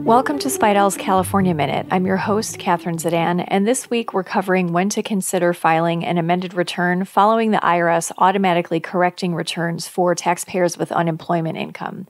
Welcome to Spidell's California Minute. I'm your host, Catherine Zidane, and this week we're covering when to consider filing an amended return following the IRS automatically correcting returns for taxpayers with unemployment income.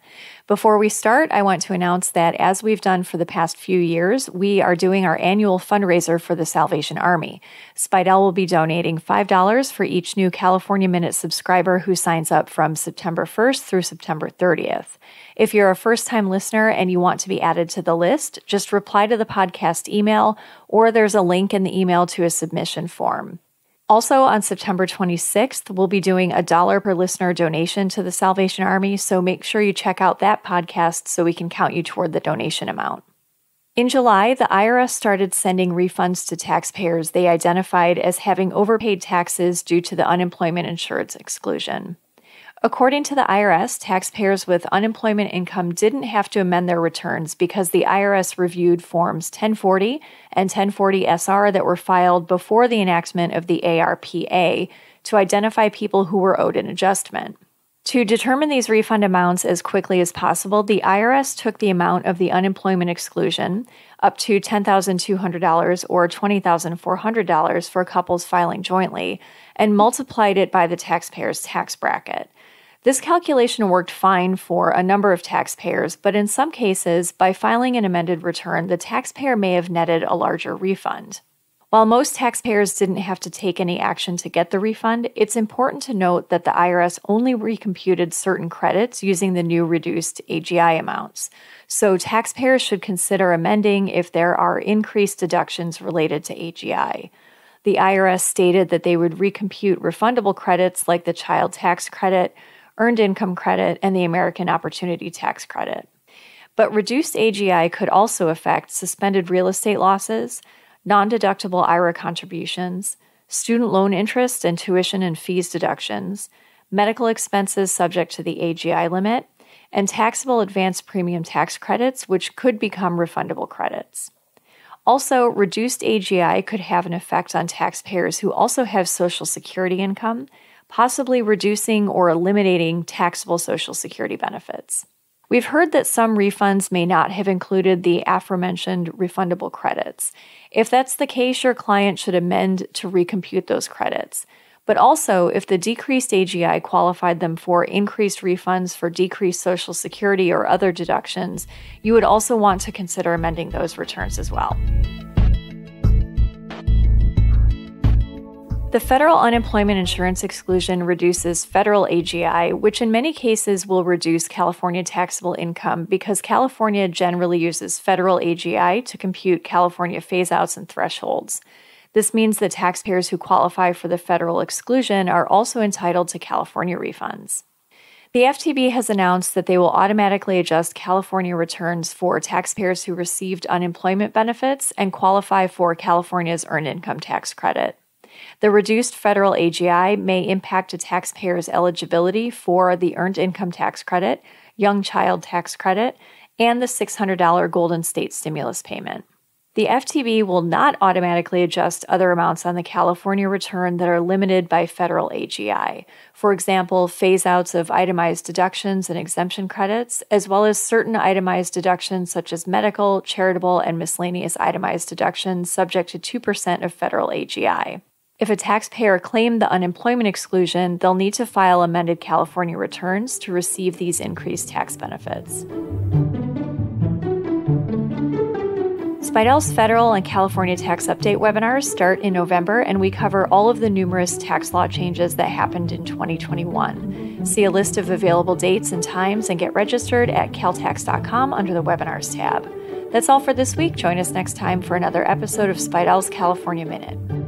Before we start, I want to announce that as we've done for the past few years, we are doing our annual fundraiser for the Salvation Army. Spidell will be donating $5 for each new California Minute subscriber who signs up from September 1st through September 30th. If you're a first-time listener and you want to be added to the list, just reply to the podcast email, or there's a link in the email to a submission form. Also, on September 26th, we'll be doing $1 per listener donation to the Salvation Army, so make sure you check out that podcast so we can count you toward the donation amount. In July, the IRS started sending refunds to taxpayers they identified as having overpaid taxes due to the unemployment insurance exclusion. According to the IRS, taxpayers with unemployment income didn't have to amend their returns because the IRS reviewed Forms 1040 and 1040-SR that were filed before the enactment of the ARPA to identify people who were owed an adjustment. To determine these refund amounts as quickly as possible, the IRS took the amount of the unemployment exclusion, up to $10,200 or $20,400 for couples filing jointly, and multiplied it by the taxpayer's tax bracket. This calculation worked fine for a number of taxpayers, but in some cases, by filing an amended return, the taxpayer may have netted a larger refund. While most taxpayers didn't have to take any action to get the refund, it's important to note that the IRS only recomputed certain credits using the new reduced AGI amounts. So taxpayers should consider amending if there are increased deductions related to AGI. The IRS stated that they would recompute refundable credits like the child tax credit, earned income credit, and the American Opportunity Tax Credit. But reduced AGI could also affect suspended real estate losses, non-deductible IRA contributions, student loan interest and tuition and fees deductions, medical expenses subject to the AGI limit, and taxable advance premium tax credits, which could become refundable credits. Also, reduced AGI could have an effect on taxpayers who also have Social Security income, possibly reducing or eliminating taxable Social Security benefits. We've heard that some refunds may not have included the aforementioned refundable credits. If that's the case, your client should amend to recompute those credits. But also, if the decreased AGI qualified them for increased refunds for decreased Social Security or other deductions, you would also want to consider amending those returns as well. The federal unemployment insurance exclusion reduces federal AGI, which in many cases will reduce California taxable income because California generally uses federal AGI to compute California phase-outs and thresholds. This means that taxpayers who qualify for the federal exclusion are also entitled to California refunds. The FTB has announced that they will automatically adjust California returns for taxpayers who received unemployment benefits and qualify for California's Earned Income Tax Credit. The reduced federal AGI may impact a taxpayer's eligibility for the Earned Income Tax Credit, Young Child Tax Credit, and the $600 Golden State Stimulus Payment. The FTB will not automatically adjust other amounts on the California return that are limited by federal AGI. For example, phase-outs of itemized deductions and exemption credits, as well as certain itemized deductions such as medical, charitable, and miscellaneous itemized deductions subject to 2% of federal AGI. If a taxpayer claimed the unemployment exclusion, they'll need to file amended California returns to receive these increased tax benefits. Spidell's federal and California tax update webinars start in November, and we cover all of the numerous tax law changes that happened in 2021. See a list of available dates and times and get registered at caltax.com under the Webinars tab. That's all for this week. Join us next time for another episode of Spidell's California Minute.